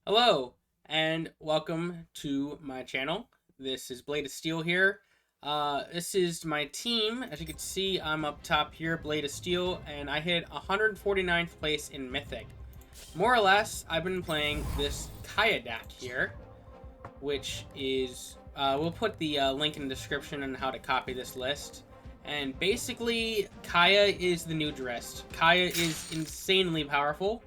Hello, and welcome to my channel. This is Bladeofsteel here. This is my team. As you can see, I'm up top here, Bladeofsteel, and I hit 149th place in Mythic. More or less, I've been playing this Kaya deck here, which is... we'll put the link in the description on how to copy this list. And basically, Kaya is the new Drizz't. Kaya is insanely powerful.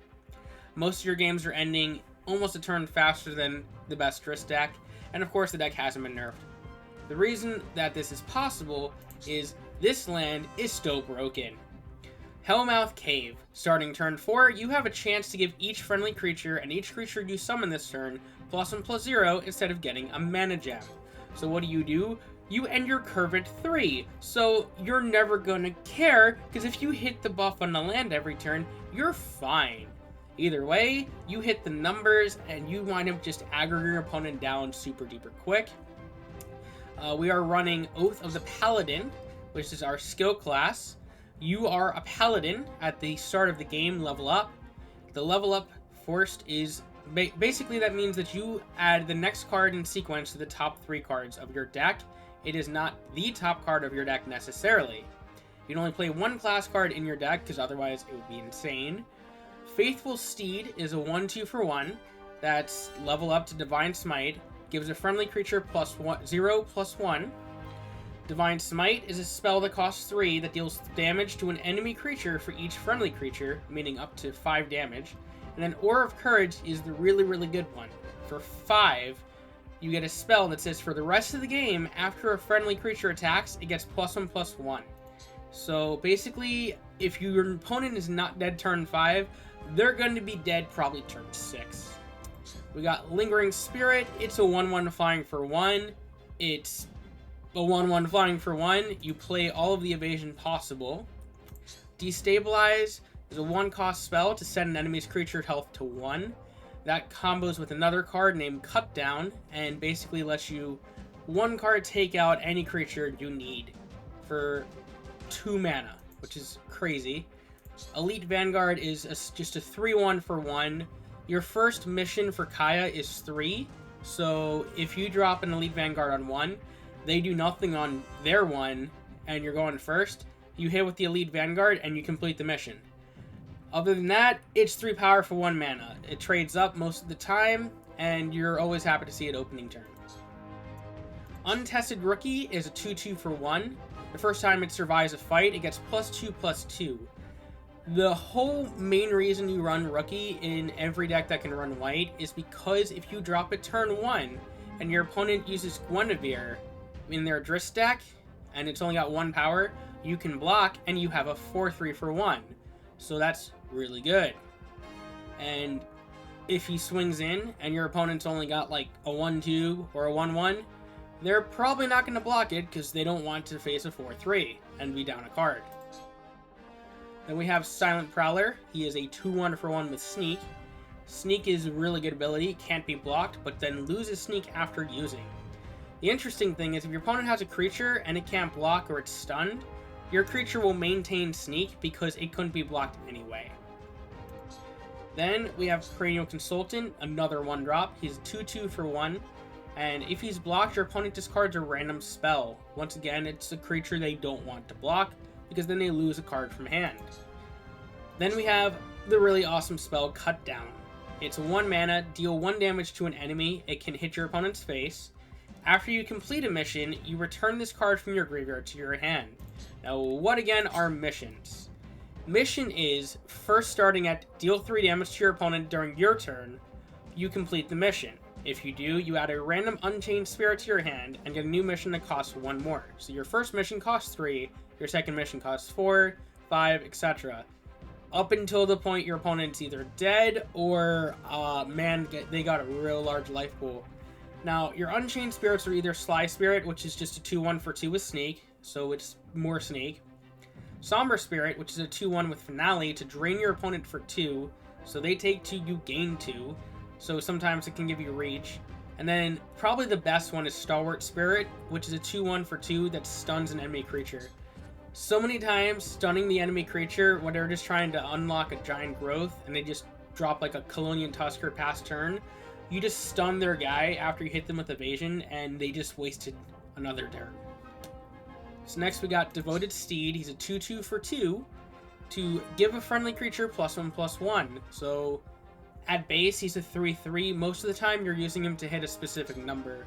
Most of your games are ending almost a turn faster than the best Drizz't deck, and of course the deck hasn't been nerfed. The reason that this is possible is this land is still broken. Hellmouth Cave. Starting turn 4, you have a chance to give each friendly creature and each creature you summon this turn +1/+0 instead of getting a mana gem. So what do? You end your curve at 3, so you're never gonna care, because if you hit the buff on the land every turn, you're fine. Either way, you hit the numbers and you wind up just aggroing your opponent down super duper quick. We are running Oath of the Paladin, which is our skill class. You are a paladin at the start of the game, level up. The level up first is basically that means that you add the next card in sequence to the top 3 cards of your deck. It is not the top card of your deck necessarily. You can only play one class card in your deck because otherwise it would be insane. Faithful Steed is a 1/2 for 1 that's level up to Divine Smite, gives a friendly creature +0/+1. Divine Smite is a spell that costs 3 that deals damage to an enemy creature for each friendly creature, meaning up to 5 damage. And then Aura of Courage is the really good one. For 5, you get a spell that says for the rest of the game, after a friendly creature attacks, it gets +1/+1. So basically, if your opponent is not dead turn 5, they're going to be dead probably turn 6. We got Lingering Spirit. It's a 1/1 flying for 1. It's a 1/1 flying for 1. You play all of the evasion possible. Destabilize is a 1-cost spell to set an enemy's creature health to 1. That combos with another card named Cut Down and basically lets you 1 card take out any creature you need for 2 mana, which is crazy. Elite Vanguard is just a 3/1 for 1. Your first mission for Kaya is 3, so if you drop an Elite Vanguard on 1, they do nothing on their 1, and you're going first, you hit with the Elite Vanguard and you complete the mission. Other than that, it's 3 power for 1 mana. It trades up most of the time, and you're always happy to see it opening turn. Untested Rookie is a 2/2 for 1. The first time it survives a fight, it gets +2/+2. The whole main reason you run Rookie in every deck that can run white is because if you drop it turn 1 and your opponent uses Guinevere in their Drizz't deck and it's only got 1 power, you can block and you have a 4/3 for 1. So that's really good. And if he swings in and your opponent's only got like a 1/2 or a 1/1, they're probably not going to block it because they don't want to face a 4/3 and be down a card. Then we have Silent Prowler. He is a 2/1 for 1 with Sneak. Sneak is a really good ability, can't be blocked, but then loses Sneak after using. The interesting thing is if your opponent has a creature and it can't block or it's stunned, your creature will maintain Sneak because it couldn't be blocked anyway. Then we have Cranial Consultant, another 1-drop. He's 2/2 for 1, and if he's blocked, your opponent discards a random spell. Once again, it's a creature they don't want to block, because then they lose a card from hand. Then we have the really awesome spell Cut Down. It's a 1 mana, deal 1 damage to an enemy, it can hit your opponent's face. After you complete a mission, you return this card from your graveyard to your hand. Now, what again are missions? Mission is, first starting at deal 3 damage to your opponent during your turn, you complete the mission. If you do, you add a random Unchained Spirit to your hand and get a new mission that costs 1 more. So your first mission costs 3, your second mission costs 4, 5, etc. Up until the point your opponent's either dead or, they got a real large life pool. Now, your Unchained Spirits are either Sly Spirit, which is just a 2/1 for 2 with Sneak, so it's more Sneak. Somber Spirit, which is a 2/1 with Finale to drain your opponent for 2, so they take 2, you gain 2, so sometimes it can give you reach. And then, probably the best one is Stalwart Spirit, which is a 2/1 for 2 that stuns an enemy creature. So many times, stunning the enemy creature when they're just trying to unlock a giant growth, and they just drop like a Colonian Tusker past turn, you just stun their guy after you hit them with evasion, and they just wasted another turn. So next we got Devoted Steed. He's a 2/2 for 2 to give a friendly creature +1/+1. So at base, he's a 3/3. Most of the time, you're using him to hit a specific number.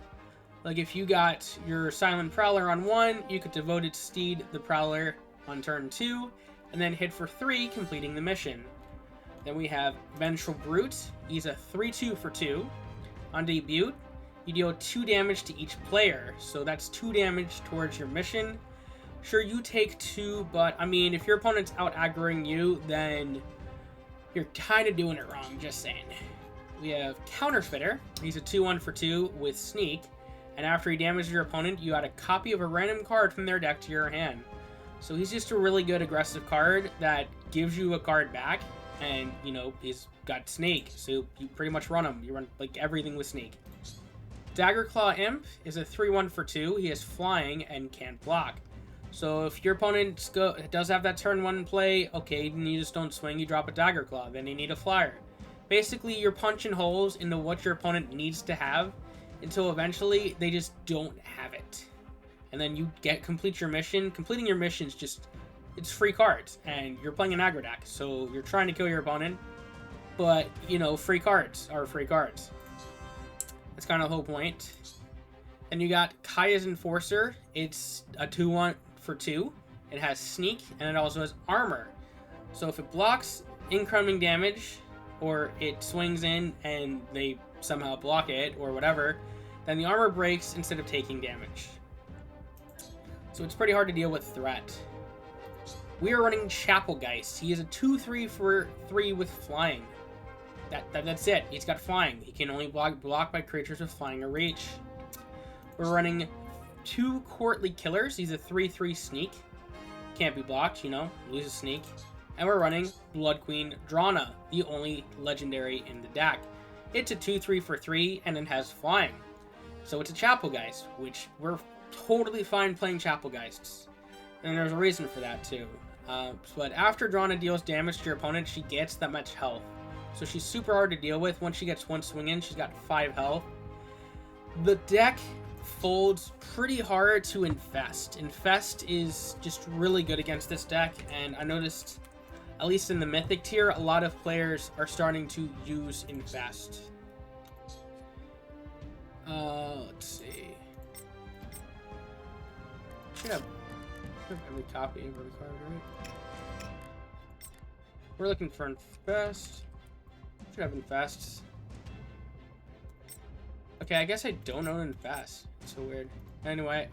Like if you got your Silent Prowler on 1, you could Devoted Steed the Prowler on turn 2, and then hit for 3, completing the mission. Then we have Vengeful Brute. He's a 3/2 for 2. On debut, you deal 2 damage to each player, so that's 2 damage towards your mission. Sure, you take 2, but I mean, if your opponent's out aggroing you, then you're kind of doing it wrong, just saying. We have Counterfeiter. He's a 2/1 for 2 with Sneak, and after he damages your opponent, you add a copy of a random card from their deck to your hand. So he's just a really good aggressive card that gives you a card back, and, you know, he's got Snake, so you pretty much run him. You run, like, everything with Snake. Daggerclaw Imp is a 3/1 for 2. He has Flying and can't block. So if your opponent does have that turn 1 in play, okay, then you just don't swing, you drop a Daggerclaw, then you need a Flyer. Basically, you're punching holes into what your opponent needs to have until eventually they just don't have it. And then you complete your mission. Completing your mission is just, it's free cards, and you're playing an aggro deck, so you're trying to kill your opponent, but, you know, free cards are free cards. That's kind of the whole point. And you got Kaya's Enforcer. It's a 2/1 for 2. It has Sneak, and it also has Armor. So if it blocks incoming damage, or it swings in and they somehow block it, or whatever, then the armor breaks instead of taking damage. So it's pretty hard to deal with threat. We are running Chapelgeist. He is a 2/3 for 3 with Flying. That's it. He's got Flying. He can only block by creatures with Flying or Reach. We're running 2 Courtly Killers. He's a 3/3 Sneak. Can't be blocked, you know, loses Sneak. And we're running Blood Queen Drana, the only legendary in the deck. It's a 2/3 for 3, and it has Flying. So it's a Chapelgeist, which we're totally fine playing Chapelgeists. And there's a reason for that, too. But after Drana deals damage to your opponent, she gets that much health. So she's super hard to deal with. Once she gets 1 swing in, she's got 5 health. The deck folds pretty hard to Infest. Infest is just really good against this deck, and I noticed, at least in the Mythic tier, a lot of players are starting to use Infest. Let's see. Should have every copy of every card, right? We're looking for Infest. Should have Infest. Okay, I guess I don't own Infest. It's so weird. Anyway.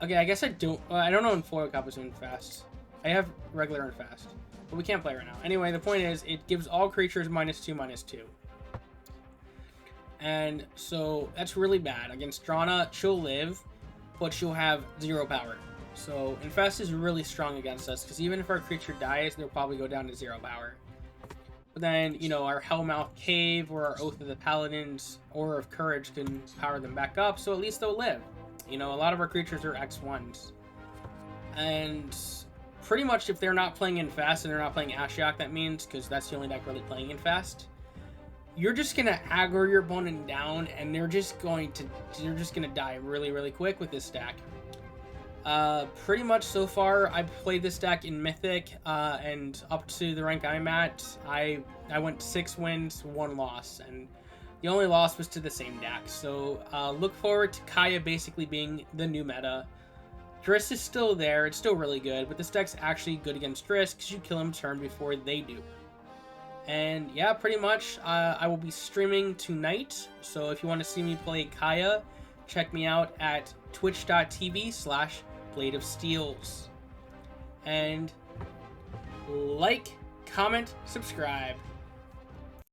Okay, I guess I don't own foil copies of Infest. I have regular Infest, but we can't play right now. Anyway, the point is, it gives all creatures -2/-2. And so that's really bad. Against Drana, she'll live, but she'll have 0 power. So Infest is really strong against us, because even if our creature dies, they'll probably go down to 0 power. But then, you know, our Hellmouth Cave or our Oath of the Paladins or of Courage can power them back up, so at least they'll live. You know, a lot of our creatures are X1s. And pretty much if they're not playing Infest and they're not playing Ashiok, that means, because that's the only deck really playing Infest, you're just going to aggro your opponent down, and they're just going to die really, really quick with this deck. Pretty much so far, I've played this deck in Mythic, and up to the rank I'm at, I went 6 wins, 1 loss, and the only loss was to the same deck. So look forward to Kaya basically being the new meta. Drizz't is still there, it's still really good, but this deck's actually good against Drizz't because you kill him turn before they do. And yeah, pretty much, I will be streaming tonight, so if you want to see me play Kaya, check me out at twitch.tv/Bladeofsteels. And like, comment, subscribe.